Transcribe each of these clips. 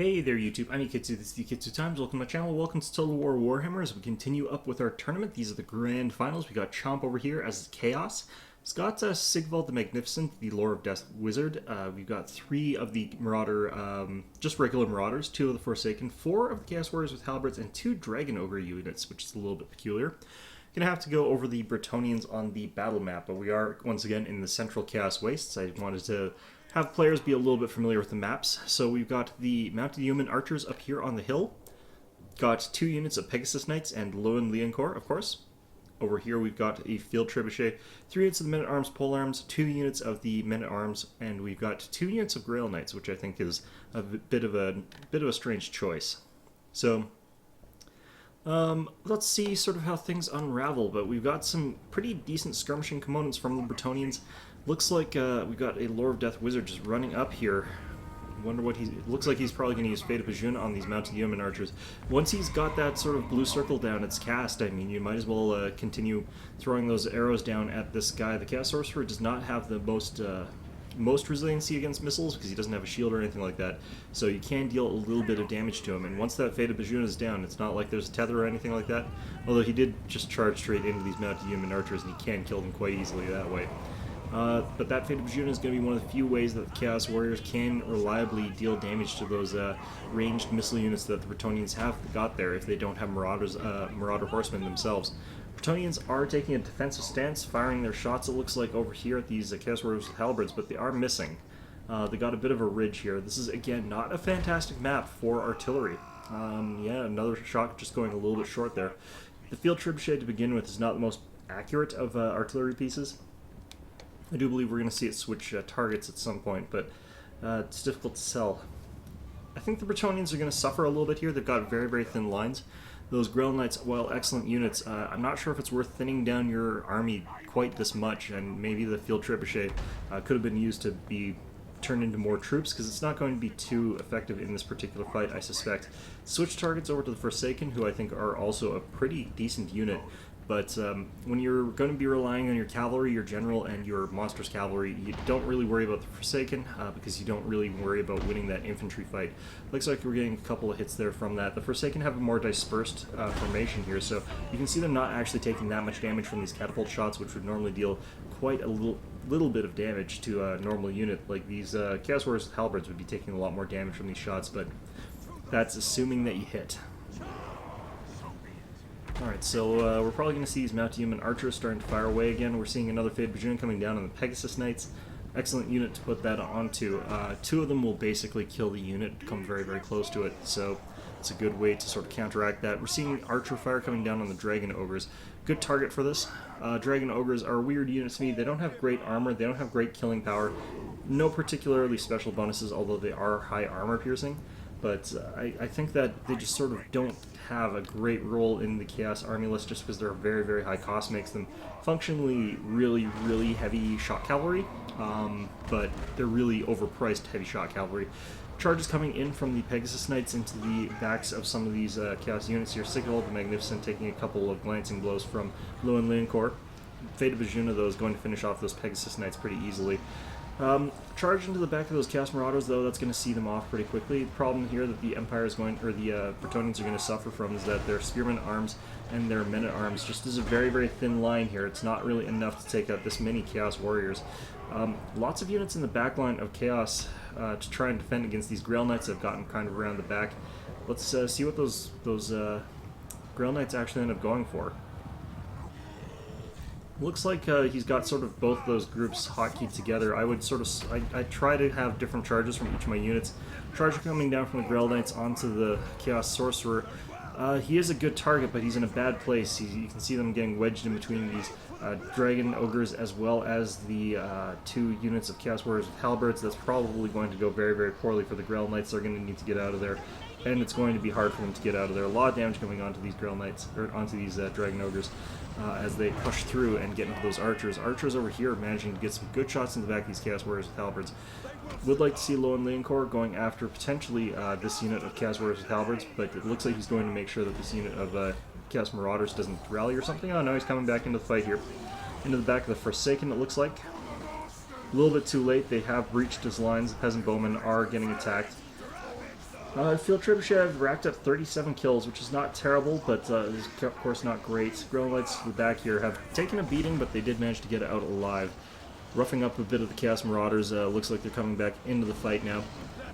Hey there YouTube, I'm Yukitsu, this is Yukitsu Times, welcome to my channel, welcome to Total War Warhammer as we continue up with our tournament. These are the grand finals. We got Chomp over here as Chaos. It's got Sigvald the Magnificent, the Lore of Death Wizard. We've got 3 of the Marauder, just regular Marauders, 2 of the Forsaken, 4 of the Chaos Warriors with Halberds, and 2 Dragon Ogre units, which is a little bit peculiar. Gonna have to go over the Bretonnians on the battle map, but we are once again in the Central Chaos Wastes. I wanted to have players be a little bit familiar with the maps. So we've got the Mounted Human Archers up here on the hill. Got 2 units of Pegasus Knights and Lowen Leoncourt, of course. Over here we've got a Field Trebuchet, 3 units of the Men-at-Arms Polearms, 2 units of the Men-at-Arms, and we've got 2 units of Grail Knights, which I think is a bit of a strange choice. So let's see sort of how things unravel, but we've got some pretty decent skirmishing components from the Bretonnians. Looks like we've got a Lore of Death Wizard just running up here. Wonder what it looks like he's probably going to use Fate of Bajun on these Mounted Human Archers. Once he's got that sort of blue circle down, it's cast. I mean, you might as well continue throwing those arrows down at this guy. The Chaos Sorcerer does not have the most resiliency against missiles because he doesn't have a shield or anything like that, so you can deal a little bit of damage to him, and once that Fate of Bajun is down, it's not like there's a tether or anything like that, although he did just charge straight into these Mounted Human Archers and he can kill them quite easily that way. But that Fate of Bajun is going to be one of the few ways that the Chaos Warriors can reliably deal damage to those ranged missile units that the Bretonnians have got there if they don't have Marauder Horsemen themselves. Bretonnians are taking a defensive stance, firing their shots, it looks like, over here at these Chaos Warriors with Halberds, but they are missing. They got a bit of a ridge here. This is, again, not a fantastic map for artillery. Yeah, another shot just going a little bit short there. The Field Trebuchet to begin with is not the most accurate of artillery pieces. I do believe we're going to see it switch targets at some point, but it's difficult to tell. I think the Bretonnians are going to suffer a little bit here. They've got very, very thin lines. Those Grail Knights, while excellent units, I'm not sure if it's worth thinning down your army quite this much, and maybe the Field Trebuchet could have been used to be turned into more troops, because it's not going to be too effective in this particular fight, I suspect. Switch targets over to the Forsaken, who I think are also a pretty decent unit. But when you're going to be relying on your cavalry, your general, and your monstrous cavalry, you don't really worry about the Forsaken because you don't really worry about winning that infantry fight. Looks like we're getting a couple of hits there from that. The Forsaken have a more dispersed formation here, so you can see them not actually taking that much damage from these catapult shots, which would normally deal quite a little bit of damage to a normal unit. Like these Chaos Warriors with Halberds would be taking a lot more damage from these shots, but that's assuming that you hit. Alright, so we're probably going to see these Mounted Human Archers starting to fire away again. We're seeing another Fate Bajun coming down on the Pegasus Knights. Excellent unit to put that onto. 2 of them will basically kill the unit, come very, very close to it, so it's a good way to sort of counteract that. We're seeing Archer fire coming down on the Dragon Ogres. Good target for this. Dragon Ogres are weird units to me. They don't have great armor, they don't have great killing power, no particularly special bonuses, although they are high armor piercing. But I think that they just sort of don't have a great role in the Chaos Army list just because they're very, very high cost, makes them functionally really, really heavy shot cavalry, but they're really overpriced heavy shot cavalry. Charges coming in from the Pegasus Knights into the backs of some of these Chaos units here. Sigvald the Magnificent taking a couple of glancing blows from Lowen Leoncourt. Fate of Bajun, though, is going to finish off those Pegasus Knights pretty easily. Charge into the back of those Chaos Marauders, though, that's going to see them off pretty quickly. The problem here that the Empire is going, or the Bretonnians are going to suffer from, is that their Spearman arms and their Men-at-Arms just is a very, very thin line here. It's not really enough to take out this many Chaos Warriors. Lots of units in the back line of Chaos to try and defend against these Grail Knights have gotten kind of around the back. Let's see what those Grail Knights actually end up going for. Looks like he's got sort of both those groups hotkeyed together. I would sort of, I try to have different charges from each of my units. Charge coming down from the Grail Knights onto the Chaos Sorcerer. He is a good target, but he's in a bad place. You can see them getting wedged in between these Dragon Ogres as well as the 2 units of Chaos Warriors with Halberds. That's probably going to go very, very poorly for the Grail Knights. They're going to need to get out of there, and it's going to be hard for them to get out of there. A lot of damage coming onto these Grail Knights, or onto these Dragon Ogres as they push through and get into those Archers. Archers over here managing to get some good shots in the back of these Chaos Warriors with Halberds. Would like to see Lowen Leoncourt going after potentially this unit of Chaos Warriors with Halberds, but it looks like he's going to make sure that this unit of Chaos Marauders doesn't rally or something. Oh no, he's coming back into the fight here. Into the back of the Forsaken, it looks like. A little bit too late. They have breached his lines. The Peasant Bowmen are getting attacked. Field Trebuchet racked up 37 kills, which is not terrible, but is of course not great. Grill Knights to the back here have taken a beating, but they did manage to get out alive. Roughing up a bit of the Chaos Marauders, looks like they're coming back into the fight now.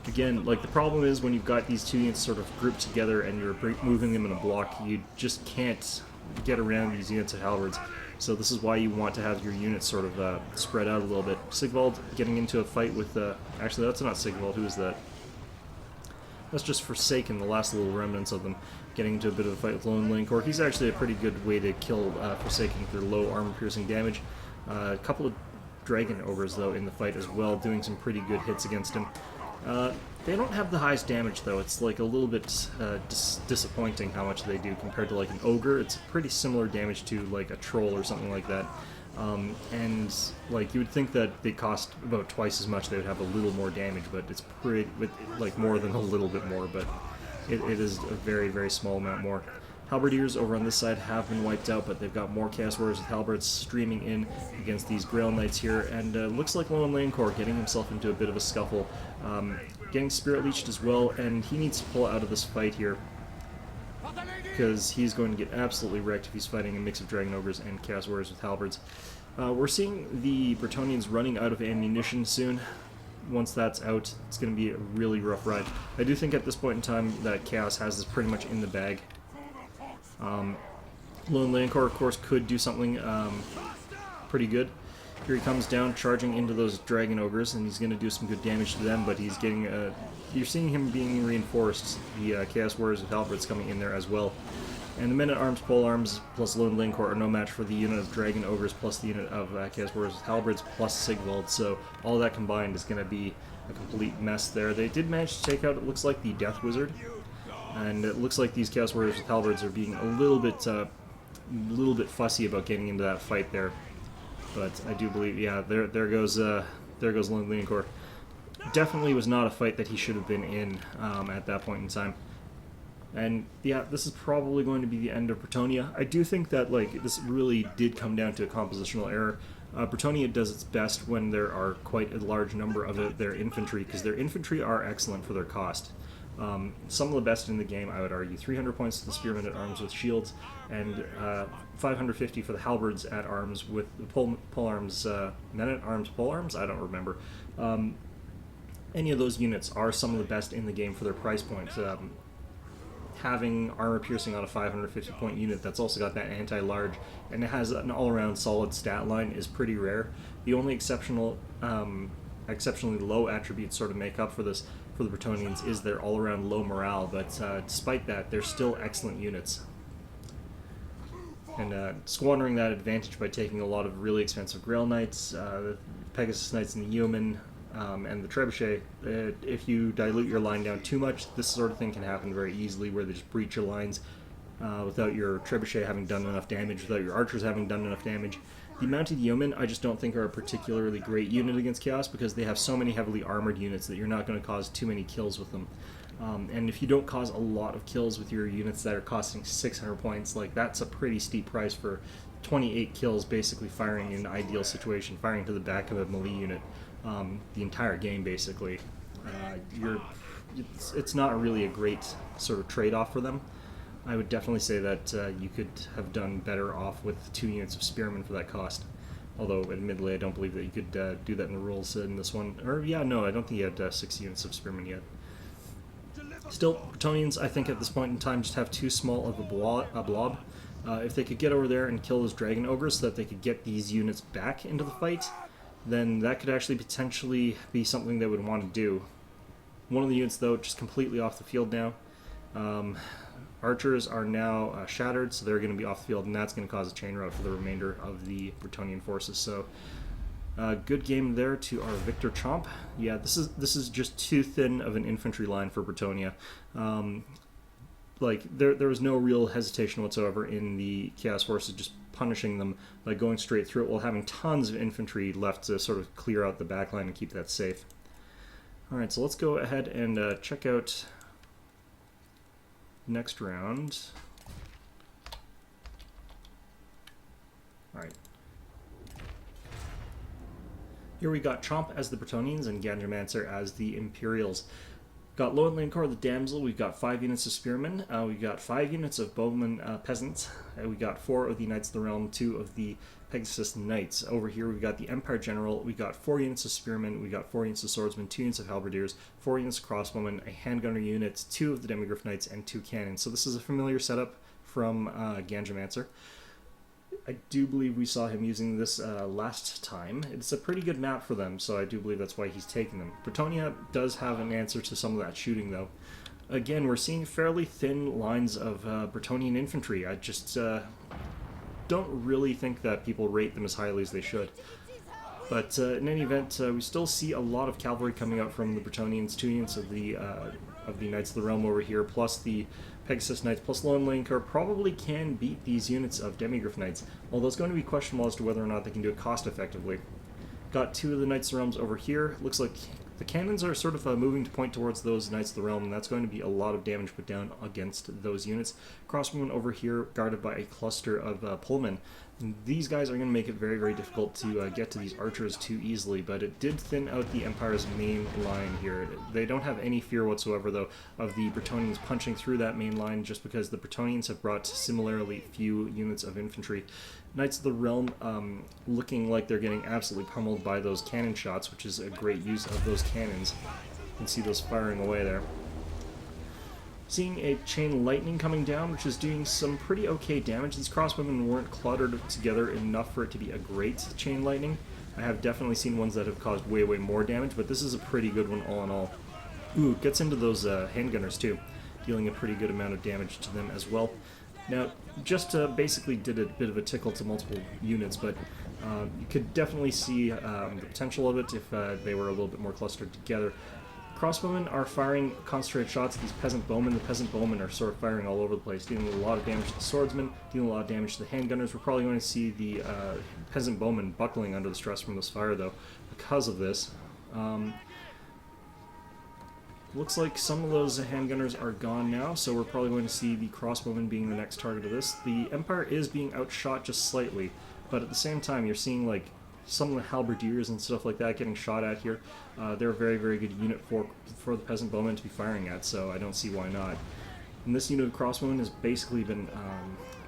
Again, like the problem is when you've got these two units sort of grouped together and you're moving them in a block, you just can't get around these units of halberds. So this is why you want to have your units sort of spread out a little bit. Sigvald getting into a fight with... actually, that's not Sigvald. Who is that? That's just Forsaken, the last little remnants of them, getting into a bit of a fight with Lone Linkor. He's actually a pretty good way to kill Forsaken with their low armor-piercing damage. A couple of Dragon Ogres, though, in the fight as well, doing some pretty good hits against him. They don't have the highest damage, though. It's like a little bit disappointing how much they do compared to like an Ogre. It's pretty similar damage to like a Troll or something like that. And like you would think that they cost about twice as much, they would have a little more damage, but it's pretty, like more than a little bit more, but it is a very, very small amount more. Halberdiers over on this side have been wiped out, but they've got more Chaos Warriors with halberds streaming in against these Grail Knights here, and looks like Lone Linkor getting himself into a bit of a scuffle, getting Spirit Leeched as well, and he needs to pull out of this fight here, because he's going to get absolutely wrecked if he's fighting a mix of Dragon Ogres and Chaos Warriors with halberds. We're seeing the Bretonnians running out of ammunition soon. Once that's out, it's going to be a really rough ride. I do think at this point in time that Chaos has this pretty much in the bag. Lone Linkor, of course, could do something pretty good. Here he comes down, charging into those Dragon Ogres, and he's going to do some good damage to them, but he's getting... you're seeing him being reinforced. The Chaos Warriors with halberds coming in there as well. And the Men-at-Arms, Polearms, plus Lone Linkor are no match for the unit of Dragon Ogres plus the unit of Chaos Warriors with halberds plus Sigvald, so all that combined is going to be a complete mess there. They did manage to take out, it looks like, the Death Wizard. And it looks like these Chaos Warriors with halberds are being a little bit fussy about getting into that fight there. But I do believe, yeah, there goes Lone Linkor. Definitely was not a fight that he should have been in at that point in time. And yeah, this is probably going to be the end of Bretonnia. I do think that like this really did come down to a compositional error. Bretonnia does its best when there are quite a large number of their infantry, because their infantry are excellent for their cost. Some of the best in the game, I would argue. 300 points to the Spearmen at Arms with shields, and 550 for the Halberds at Arms with the polearms, Men at Arms polearms? I don't remember. Any of those units are some of the best in the game for their price point. Having armor piercing on a 550 point unit that's also got that anti-large and it has an all-around solid stat line is pretty rare. The only exceptionally low attributes sort of make up for this for the Bretonnians is their all-around low morale, but despite that, they're still excellent units. And squandering that advantage by taking a lot of really expensive Grail Knights, the Pegasus Knights and the Yeomen, and the Trebuchet, if you dilute your line down too much, this sort of thing can happen very easily, where they just breach your lines without your Trebuchet having done enough damage, without your archers having done enough damage. The Mounted Yeomen, I just don't think are a particularly great unit against Chaos, because they have so many heavily armored units that you're not going to cause too many kills with them. And if you don't cause a lot of kills with your units that are costing 600 points, like that's a pretty steep price for 28 kills, basically firing in an ideal situation, firing to the back of a melee unit. The entire game, basically. It's not really a great sort of trade-off for them. I would definitely say that you could have done better off with 2 units of Spearmen for that cost. Although, admittedly, I don't believe that you could do that in the rules in this one. Or, yeah, no, I don't think you had 6 units of Spearmen yet. Still, Bretonnians, I think at this point in time, just have too small of a blob. If they could get over there and kill those Dragon Ogres so that they could get these units back into the fight, then that could actually potentially be something they would want to do. One of the units, though, just completely off the field now. Archers are now shattered, so they're going to be off the field, and that's going to cause a chain rout for the remainder of the Bretonnian forces. So, good game there to our Victor Chomp. Yeah, this is just too thin of an infantry line for Bretonnia. Like there was no real hesitation whatsoever in the Chaos forces just punishing them by going straight through it, while having tons of infantry left to sort of clear out the backline and keep that safe. Alright, so let's go ahead and check out next round. Alright. Here we got Chomp as the Bretonnians and Ganjamancer as the Imperials. Got Low and Lane Corps, the Damsel, we've got 5 units of Spearmen, we've got 5 units of Bowman Peasants, we got 4 of the Knights of the Realm, 2 of the Pegasus Knights. Over here we've got the Empire General, we got 4 units of Spearmen, we got 4 units of Swordsmen, 2 units of Halberdiers, 4 units of Crossbowmen, a Handgunner unit, 2 of the Demigryph Knights, and 2 cannons. So this is a familiar setup from Ganjamancer. I do believe we saw him using this last time. It's a pretty good map for them, so I do believe that's why he's taking them. Bretonnia does have an answer to some of that shooting, though. Again, we're seeing fairly thin lines of Bretonian infantry. I just don't really think that people rate them as highly as they should. But in any event, we still see a lot of cavalry coming out from the Bretonians, 2 units of the Knights of the Realm over here, plus the Pegasus Knights, plus Low and Lane Corps probably can beat these units of Demigryph Knights, although it's going to be questionable as to whether or not they can do it cost effectively. Got 2 of the Knights of the Realms over here. Looks like the cannons are sort of moving to point towards those Knights of the Realm, and that's going to be a lot of damage put down against those units. Crossbowmen over here, guarded by a cluster of Pullmen. And these guys are going to make it very, very difficult to get to these archers too easily, but it did thin out the Empire's main line here. They don't have any fear whatsoever, though, of the Bretonians punching through that main line, just because the Bretonians have brought similarly few units of infantry. Knights of the Realm looking like they're getting absolutely pummeled by those cannon shots, which is a great use of those cannons. You can see those firing away there. Seeing a chain lightning coming down, which is doing some pretty okay damage. These crossbowmen weren't cluttered together enough for it to be a great chain lightning. I have definitely seen ones that have caused way, way more damage, but this is a pretty good one all in all. Ooh, gets into those handgunners too, dealing a pretty good amount of damage to them as well. Now, just basically did a bit of a tickle to multiple units, but you could definitely see the potential of it if they were a little bit more clustered together. Crossbowmen are firing concentrated shots at these peasant bowmen. The peasant bowmen are sort of firing all over the place, dealing a lot of damage to the swordsmen, dealing a lot of damage to the handgunners. We're probably going to see the peasant bowmen buckling under the stress from this fire, though, because of this. Looks like some of those handgunners are gone now, so we're probably going to see the crossbowmen being the next target of this. The Empire is being outshot just slightly, but at the same time you're seeing like some of the halberdiers and stuff like that getting shot at here. They're a very, very good unit for the peasant bowmen to be firing at, so I don't see why not. And this unit of crossbowmen has basically been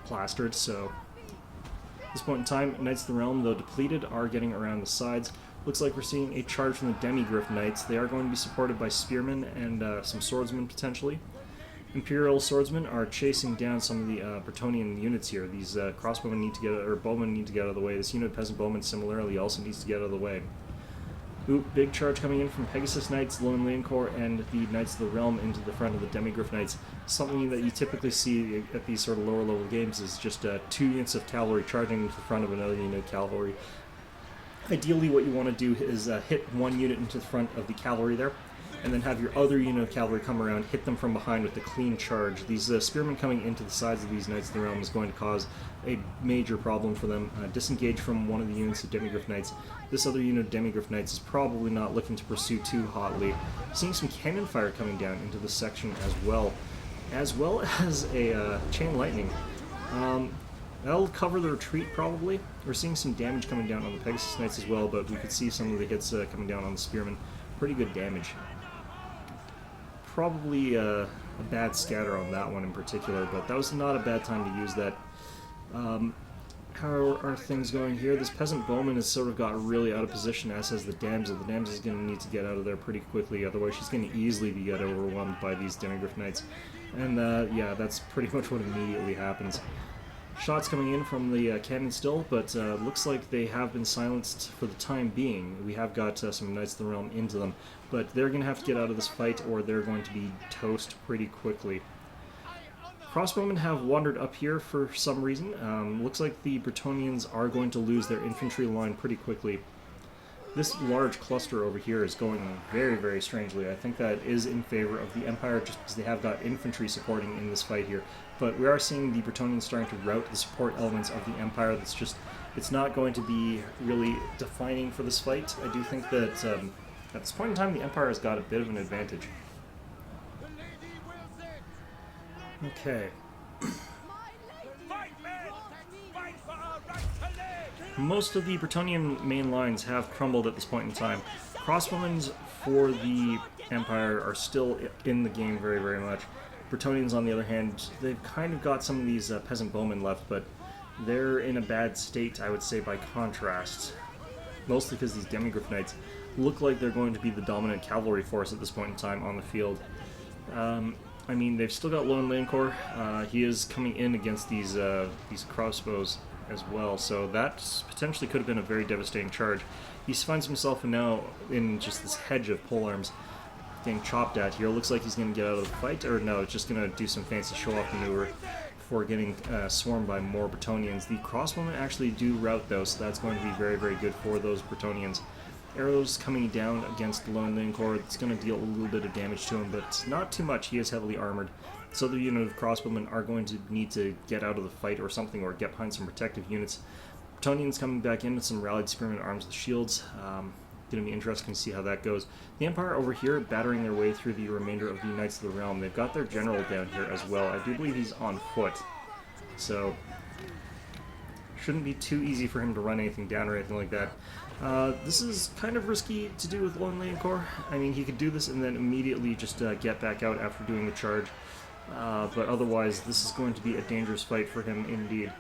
plastered, so at this point in time, Knights of the Realm, though depleted, are getting around the sides. Looks like we're seeing a charge from the demigryph Knights. They are going to be supported by spearmen and some swordsmen potentially. Imperial swordsmen are chasing down some of the Bretonian units here. These crossbowmen need to get, or bowmen need to get out of the way. This unit of peasant bowmen similarly also needs to get out of the way. Ooh, big charge coming in from Pegasus Knights, Low and Lane Corps, and the Knights of the Realm into the front of the demigryph Knights. Something that you typically see at these sort of lower level games is just 2 units of cavalry charging into the front of another unit of cavalry. Ideally what you want to do is hit 1 unit into the front of the cavalry there, and then have your other unit of cavalry come around, hit them from behind with a clean charge. These spearmen coming into the sides of these Knights of the Realm is going to cause a major problem for them. Disengage from one of the units of demigryph Knights. This other unit of demigryph Knights is probably not looking to pursue too hotly. Seeing some cannon fire coming down into this section as well as a chain lightning. That'll cover the retreat, probably. We're seeing some damage coming down on the Pegasus Knights as well, but we could see some of the hits coming down on the spearmen. Pretty good damage. Probably a bad scatter on that one in particular, but that was not a bad time to use that. How are things going here? This peasant bowman has sort of got really out of position, as has the damsel. The damsel is going to need to get out of there pretty quickly, otherwise she's going to easily be get overwhelmed by these demigryph Knights. And yeah, that's pretty much what immediately happens. Shots coming in from the cannon still, but looks like they have been silenced for the time being. We have got some Knights of the Realm into them, but they're going to have to get out of this fight or they're going to be toast pretty quickly. Crossbowmen have wandered up here for some reason. Looks like the Bretonians are going to lose their infantry line pretty quickly. This large cluster over here is going very, very strangely. I think that is in favor of the Empire just because they have got infantry supporting in this fight here. But we are seeing the Bretonians starting to rout the support elements of the Empire. That's just, it's not going to be really defining for this fight. I do think that at this point in time the Empire has got a bit of an advantage. Okay. Most of the Bretonian main lines have crumbled at this point in time. crossbowmen for the Empire are still in the game very, very much. Bretonnians, on the other hand, they've kind of got some of these peasant bowmen left, but they're in a bad state, I would say, by contrast. Mostly because these demigryph knights look like they're going to be the dominant cavalry force at this point in time on the field. I mean, they've still got Lowen Leoncourt. He is coming in against these crossbows as well, so that potentially could have been a very devastating charge. He finds himself now in just this hedge of polearms getting chopped at here. Looks like he's going to get out of the fight, or no, it's just going to do some fancy show-off maneuver before getting swarmed by more Bretonnians. The crossbowmen actually do rout though, so that's going to be very, very good for those Bretonnians. Arrows coming down against Lowen Leoncourt, it's going to deal a little bit of damage to him, but not too much. He is heavily armored. So the unit of crossbowmen are going to need to get out of the fight or something, or get behind some protective units. Bretonnians coming back in with some rallied spearmen arms with shields. Going to be interesting to see how that goes. The Empire over here battering their way through the remainder of the Knights of the Realm. They've got their general down here as well. I do believe he's on foot, so shouldn't be too easy for him to run anything down or anything like that. This is kind of risky to do with Lowen Leoncourt. I mean, he could do this and then immediately just get back out after doing the charge. But otherwise, this is going to be a dangerous fight for him indeed.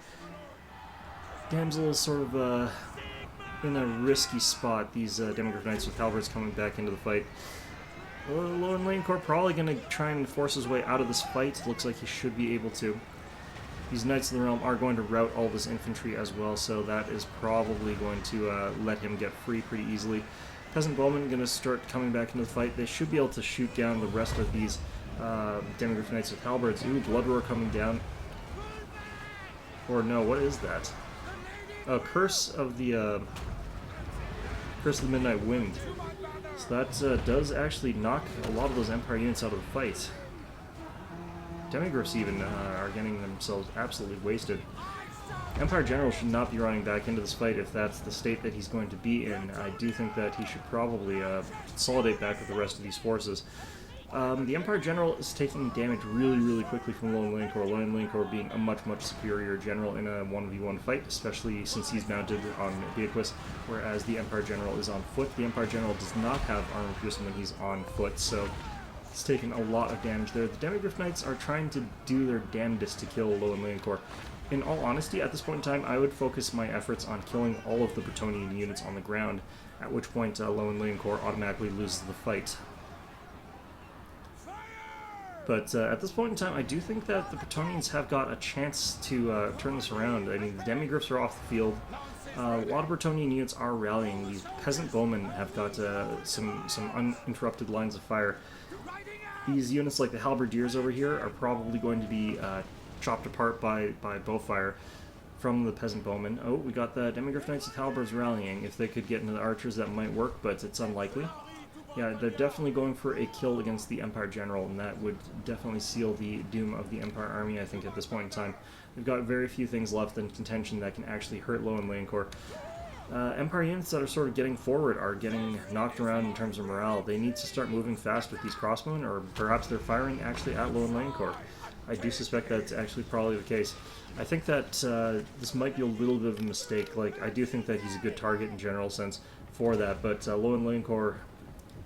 Damsel is sort of in a risky spot. These demigryph knights with halberds coming back into the fight. Lowen Leoncourt probably going to try and force his way out of this fight. Looks like he should be able to. These Knights of the Realm are going to rout all this infantry as well, so that is probably going to let him get free pretty easily. Peasant Bowmen going to start coming back into the fight. They should be able to shoot down the rest of these demigryph knights with halberds. Ooh, Blood Roar coming down. Or no, what is that? Oh, Curse of the Midnight Wind. So that does actually knock a lot of those Empire units out of the fight. Demigryphs even are getting themselves absolutely wasted. Empire General should not be running back into this fight if that's the state that he's going to be in. I do think that he should probably consolidate back with the rest of these forces. The Empire General is taking damage really, really quickly from Lowen Leoncourt. Lowen Leoncourt being a much, much superior general in a 1v1 fight, especially since he's mounted on Beatrice, whereas the Empire General is on foot. The Empire General does not have armor piercing when he's on foot, so it's taking a lot of damage there. The Demigryph Knights are trying to do their damnedest to kill Lowen Leoncourt. In all honesty, at this point in time, I would focus my efforts on killing all of the Bretonnian units on the ground, at which point Lowen Leoncourt automatically loses the fight. But at this point in time, I do think that the Bretonnians have got a chance to turn this around. I mean, the Demigryphs are off the field. A lot of Bretonnian units are rallying. These peasant bowmen have got some uninterrupted lines of fire. These units like the halberdiers over here are probably going to be chopped apart by bowfire from the peasant bowmen. Oh, we got the Demigryph Knights with halberds rallying. If they could get into the archers, that might work, but it's unlikely. Yeah, they're definitely going for a kill against the Empire General, and that would definitely seal the doom of the Empire Army, I think, at this point in time. We've got very few things left in contention that can actually hurt Lowen Leoncourt. Empire units that are sort of getting forward are getting knocked around in terms of morale. They need to start moving fast with these crossbowmen, or perhaps they're firing actually at Lowen Leoncourt. I do suspect that's actually probably the case. I think that this might be a little bit of a mistake. Like, I do think that he's a good target in general sense for that, but Lowen Leoncourt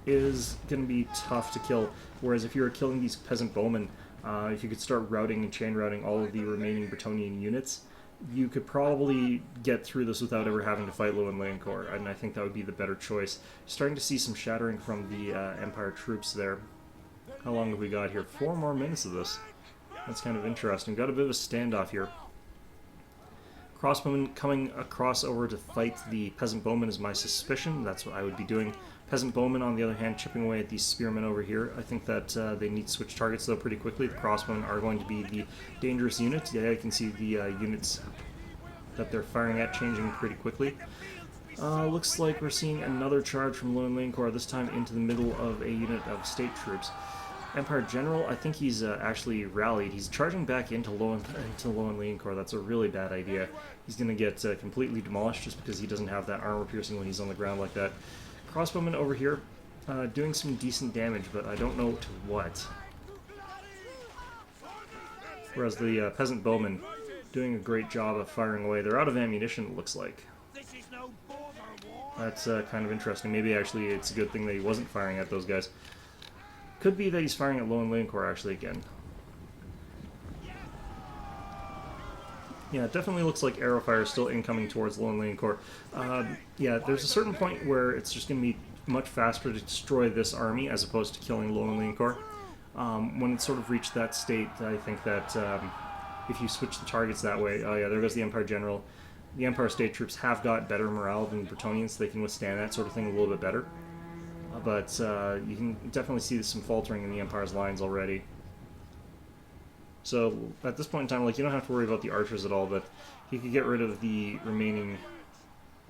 is going to be tough to kill, whereas if you were killing these peasant bowmen, if you could start routing and chain routing all of the remaining Bretonnian units, you could probably get through this without ever having to fight Lowen Leoncourt, and I think that would be the better choice. Starting to see some shattering from the Empire troops there. How long have we got here? 4 more minutes of this. That's kind of interesting. Got a bit of a standoff here. Crossbowmen coming across over to fight the peasant bowmen is my suspicion. That's what I would be doing. Peasant bowmen, on the other hand, chipping away at these spearmen over here. I think that they need to switch targets, though, pretty quickly. The crossbowmen are going to be the dangerous unit. Yeah, you can see the units that they're firing at changing pretty quickly. Looks like we're seeing another charge from Lowen Leoncourt, this time into the middle of a unit of state troops. Empire General, I think he's actually rallied. He's charging back into Lowen Leoncourt. That's a really bad idea. He's going to get completely demolished just because he doesn't have that armor piercing when he's on the ground like that. Crossbowmen over here doing some decent damage, but I don't know to what. Whereas the peasant bowmen doing a great job of firing away. They're out of ammunition, it looks like. This is no border war. That's kind of interesting. Maybe actually it's a good thing that he wasn't firing at those guys. Could be that he's firing at Lone Lane Corps actually again. Yeah, it definitely looks like arrow fire is still incoming towards Lone Lane Corps. Yeah, there's a certain point where it's just going to be much faster to destroy this army as opposed to killing Lone Lane Corps. When it's sort of reached that state, I think that if you switch the targets that way, oh yeah, there goes the Empire General. The Empire State troops have got better morale than the Bretonnians, so they can withstand that sort of thing a little bit better. But you can definitely see some faltering in the Empire's lines already. So at this point in time, like, you don't have to worry about the archers at all, but if you could get rid of the remaining,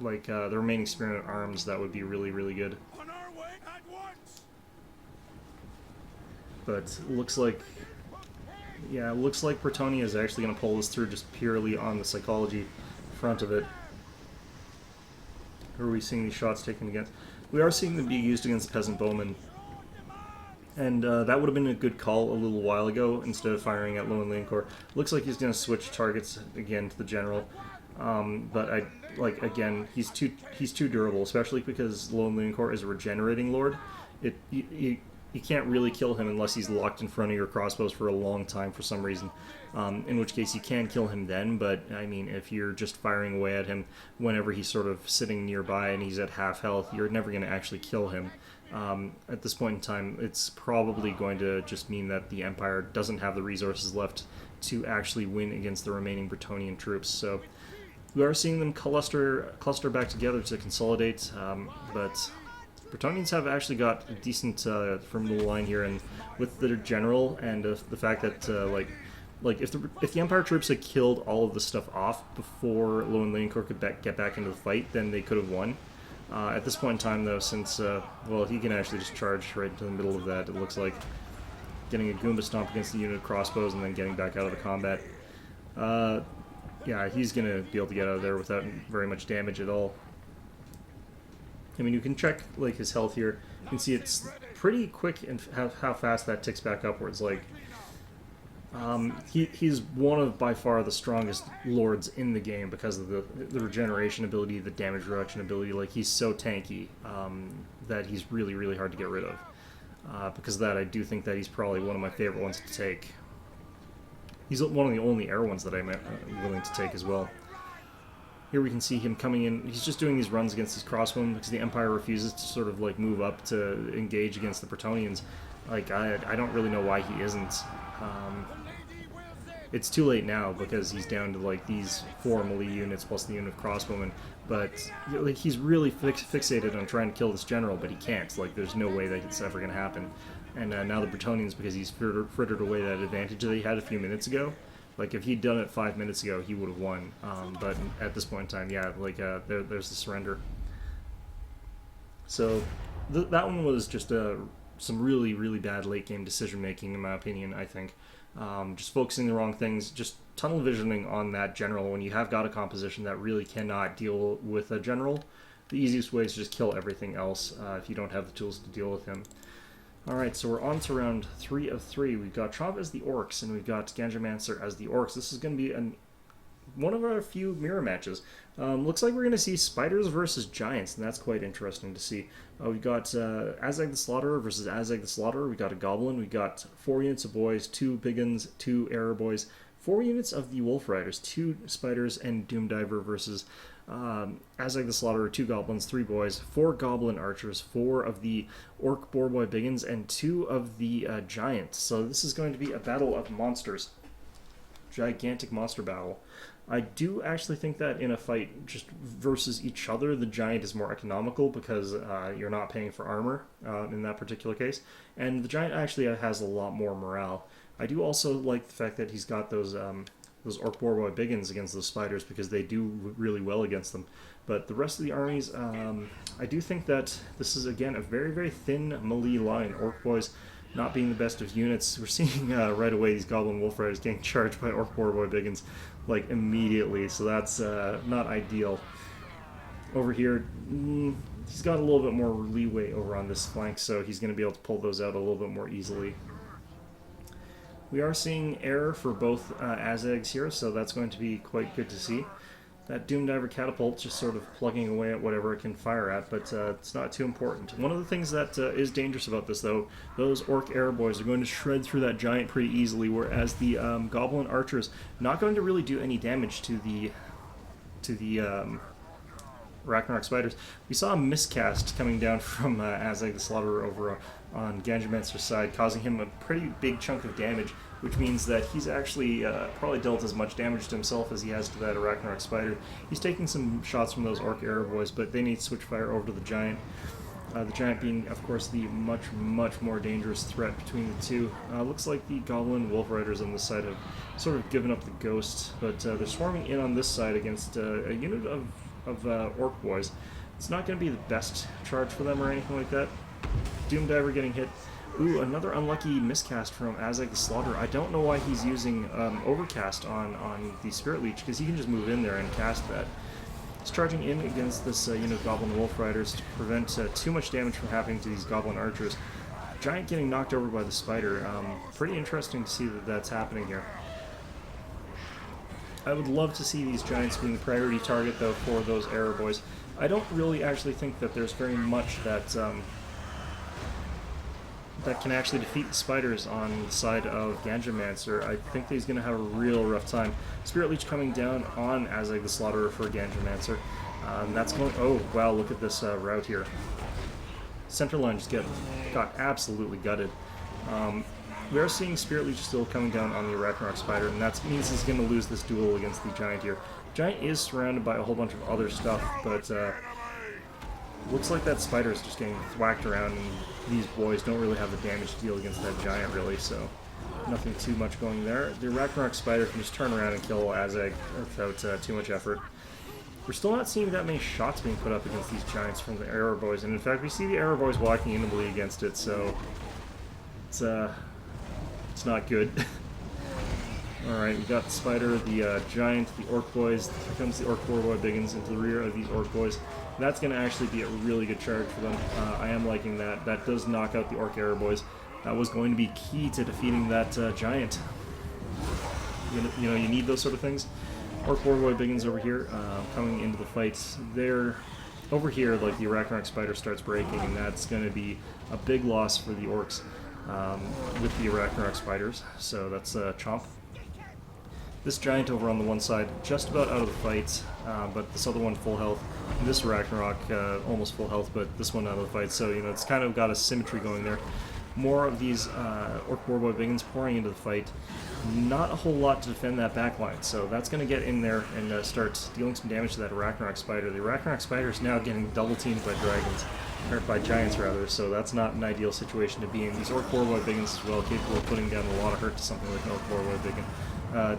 like, the remaining Spearmen at Arms, that would be really, really good. On our way at once. But looks like, yeah, it looks like Bretonnia is actually going to pull this through just purely on the psychology front of it. Who are we seeing these shots taken against? We are seeing them be used against peasant bowmen. And that would have been a good call a little while ago instead of firing at Lone Lane Corps. Looks like he's going to switch targets again to the general. But again, he's too durable, especially because Lone Lane Corps is a regenerating lord. You can't really kill him unless he's locked in front of your crossbows for a long time for some reason. In which case you can kill him then, but I mean, if you're just firing away at him whenever he's sort of sitting nearby and he's at half health, you're never going to actually kill him. At this point in time, it's probably going to just mean that the Empire doesn't have the resources left to actually win against the remaining Bretonnian troops. So we are seeing them cluster back together to consolidate, but Bretonnians have actually got a decent formidable line here, and with their general and the fact that if the Empire troops had killed all of the stuff off before Lone Lane Corps could get back into the fight, then they could have won. At this point in time, though, since, well, he can actually just charge right into the middle of that, it looks like, getting a Goomba Stomp against the unit of crossbows and then getting back out of the combat. Yeah, he's going to be able to get out of there without very much damage at all. I mean, you can check, like, his health here. You can see it's pretty quick and how fast that ticks back upwards. Like, he's one of, by far, the strongest lords in the game because of the regeneration ability, the damage reduction ability. Like, he's so tanky that he's really, really hard to get rid of. Because of that, I do think that he's probably one of my favorite ones to take. He's one of the only air ones that I'm willing to take as well. Here we can see him coming in. He's just doing these runs against his crossbowmen because the Empire refuses to sort of like move up to engage against the Bretonnians. Like, I don't really know why he isn't. It's too late now because he's down to like these 4 melee units plus the unit of crossbowmen. But like, he's really fixated on trying to kill this general, but he can't. Like, there's no way that it's ever going to happen. And now the Bretonnians, because he's frittered away that advantage that he had a few minutes ago. Like, if he'd done it 5 minutes ago, he would have won. But at this point in time, yeah, like, there's the surrender. So, that one was just some really, really bad late-game decision-making, in my opinion, I think. Just focusing the wrong things, just tunnel visioning on that general when you have got a composition that really cannot deal with a general. The easiest way is to just kill everything else if you don't have the tools to deal with him. Alright, so we're on to round 3 of 3. We've got Chomp as the Orcs, and we've got Ganjamancer as the Orcs. This is going to be one of our few mirror matches. Looks like we're going to see Spiders versus Giants, and that's quite interesting to see. We've got Azag the Slaughterer versus Azag the Slaughterer. We've got a Goblin. We've got 4 units of boys, 2 Biggins, 2 Arrow Boys, 4 units of the Wolf Riders, 2 Spiders, and Doomdiver versus Azag the Slaughterer, 2 Goblins, 3 Boys, 4 Goblin Archers, 4 of the Orc Boar Boy Biggins, and 2 of the Giants. So this is going to be a battle of monsters. Gigantic monster battle. I do actually think that in a fight just versus each other, the Giant is more economical because you're not paying for armor in that particular case. And the Giant actually has a lot more morale. I do also like the fact that he's got those Orc Boar Boy Biggins against those Spiders because they do really well against them. But the rest of the armies, I do think that this is, again, a very, very thin melee line. Orc Boys not being the best of units. We're seeing right away these Goblin Wolf Riders getting charged by Orc Boar Boy Biggins, like, immediately, so that's not ideal. Over here, he's got a little bit more leeway over on this flank, so he's going to be able to pull those out a little bit more easily. We are seeing air for both Azags here, so that's going to be quite good to see. That Doom Diver catapult just sort of plugging away at whatever it can fire at, but it's not too important. One of the things that is dangerous about this, though, those Orc Arrow Boys are going to shred through that giant pretty easily, whereas the Goblin Archers not going to really do any damage to the Ragnarok Spiders. We saw a miscast coming down from Azag the Slaughterer over on Ganjamancer's side, causing him a pretty big chunk of damage, which means that he's actually probably dealt as much damage to himself as he has to that Ragnarok Spider. He's taking some shots from those Orc Arrow Boys, but they need to switch fire over to the Giant. The Giant being, of course, the much more dangerous threat between the two. Looks like the Goblin Wolf Riders on this side have sort of given up the ghost, but they're swarming in on this side against a unit of Orc Boys. It's not going to be the best charge for them or anything like that. Doom Diver getting hit. Ooh, another unlucky miscast from Azag the Slaughterer. I don't know why he's using Overcast on the Spirit Leech, because he can just move in there and cast that. He's charging in against this unit of Goblin Wolf Riders to prevent too much damage from happening to these Goblin Archers. Giant getting knocked over by the Spider. Pretty interesting to see that that's happening here. I would love to see these Giants being the priority target, though, for those Arrow Boys. I don't really actually think that there's very much that that can actually defeat the Spiders on the side of Ganjamancer. I think that he's going to have a real rough time. Spirit Leech coming down on Azag the Slaughterer for Ganjamancer. That's going... Oh, wow, look at this route here. Center line just got absolutely gutted. We are seeing Spirit Leech still coming down on the Ragnarok Spider, and that means he's going to lose this duel against the Giant here. Giant is surrounded by a whole bunch of other stuff, but looks like that Spider is just getting thwacked around, and these boys don't really have the damage to deal against that Giant, really, so nothing too much going there. The Ragnarok Spider can just turn around and kill Azag without too much effort. We're still not seeing that many shots being put up against these Giants from the Arrow Boys, and in fact we see the Arrow Boys walking inably against it, so it's not good. Alright, we got the Spider, the Giant, the Orc Boys. Here comes the Orc Boy Biggins into the rear of these Orc Boys. That's going to actually be a really good charge for them. I am liking that. That does knock out the Orc Arrow Boys. That was going to be key to defeating that Giant. You know, you need those sort of things. Orc Boy Biggins over here, coming into the fight. They're over here, like the Ragnarok Spider starts breaking, and that's going to be a big loss for the Orcs with the Ragnarok Spiders. So that's Chomp. This Giant over on the one side, just about out of the fight, but this other one full health. And this Ragnarok almost full health, but this one out of the fight. So, you know, it's kind of got a symmetry going there. More of these Orc Boy Biggins pouring into the fight. Not a whole lot to defend that back line, so that's going to get in there and start dealing some damage to that Ragnarok Spider. The Ragnarok Spider is now getting double teamed by dragons, or by Giants rather, so that's not an ideal situation to be in. These Orc Boy Biggins as well, capable of putting down a lot of hurt to something like an Orc Boy Biggin.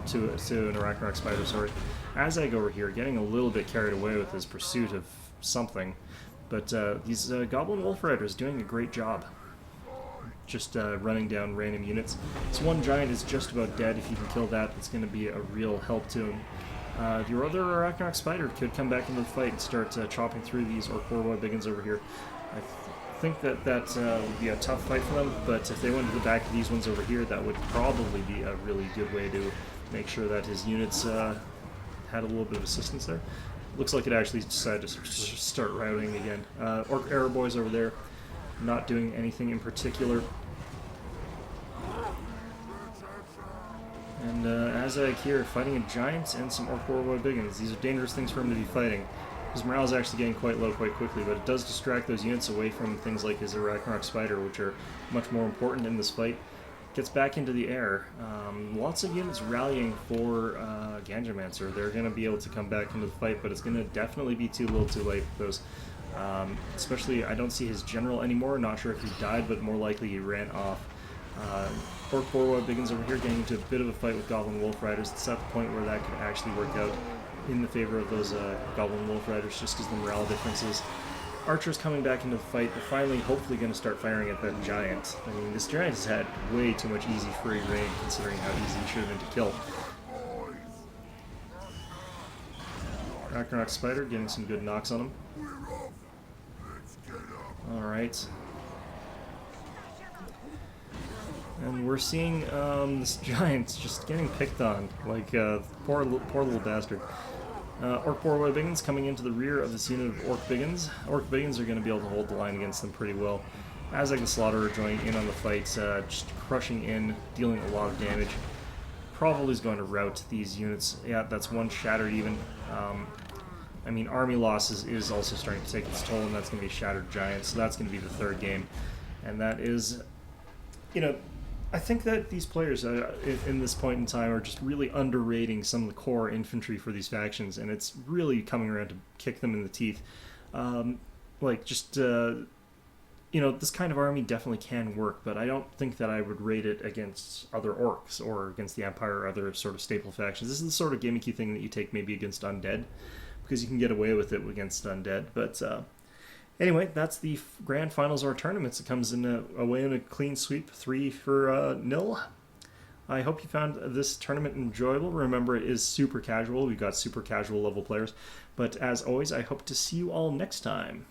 To an Ragnarok Spider, sorry. Azag over here getting a little bit carried away with his pursuit of something, but these Goblin Wolf Riders doing a great job. Just running down random units. This one Giant is just about dead. If you can kill that, that's going to be a real help to him. Your other Ragnarok Spider could come back into the fight and start chopping through these Orc Boy Biggins over here. I think that would be a tough fight for them, but if they went to the back of these ones over here, that would probably be a really good way to make sure that his units had a little bit of assistance there. Looks like it actually decided to start routing again. Orc Arrow Boys over there, not doing anything in particular. And Azag here fighting a Giant and some Orc Boy Biggins. These are dangerous things for him to be fighting. His morale is actually getting quite low quite quickly, but it does distract those units away from things like his Ragnarok Spider, which are much more important in this fight. Gets back into the air. Lots of units rallying for Ganjamancer. They're going to be able to come back into the fight, but it's going to definitely be too little too late for those. Especially, I don't see his general anymore. Not sure if he died, but more likely he ran off. Orc Boy Biggins over here getting into a bit of a fight with Goblin Wolf Riders. It's at the point where that could actually work out in the favor of those Goblin Wolf Riders, just because the morale differences. Archers coming back into the fight. They're finally, hopefully, going to start firing at that Giant. I mean, this Giant has had way too much easy free reign, considering how easy he should have been to kill. Ragnarok Spider getting some good knocks on him. Alright. And we're seeing this Giant just getting picked on, like poor little bastard. Orc Boar Biggins coming into the rear of this unit of Orc Biggins. Orc Biggins are going to be able to hold the line against them pretty well. Azag the Slaughterer joining in on the fight, just crushing in, dealing a lot of damage. Probably is going to rout these units. Yeah, that's one shattered even. I mean, army losses is also starting to take its toll, and that's going to be Shattered Giant, so that's going to be the third game. And that is, you know, I think that these players in this point in time are just really underrating some of the core infantry for these factions, and it's really coming around to kick them in the teeth. You know, this kind of army definitely can work, but I don't think that I would rate it against other orcs or against the Empire or other sort of staple factions. This is the sort of gimmicky thing that you take maybe against undead, because you can get away with it against undead. But anyway, that's the grand finals of our tournaments. It comes in away in a clean sweep, 3-0. I hope you found this tournament enjoyable. Remember, it is super casual. We've got super casual level players. But as always, I hope to see you all next time.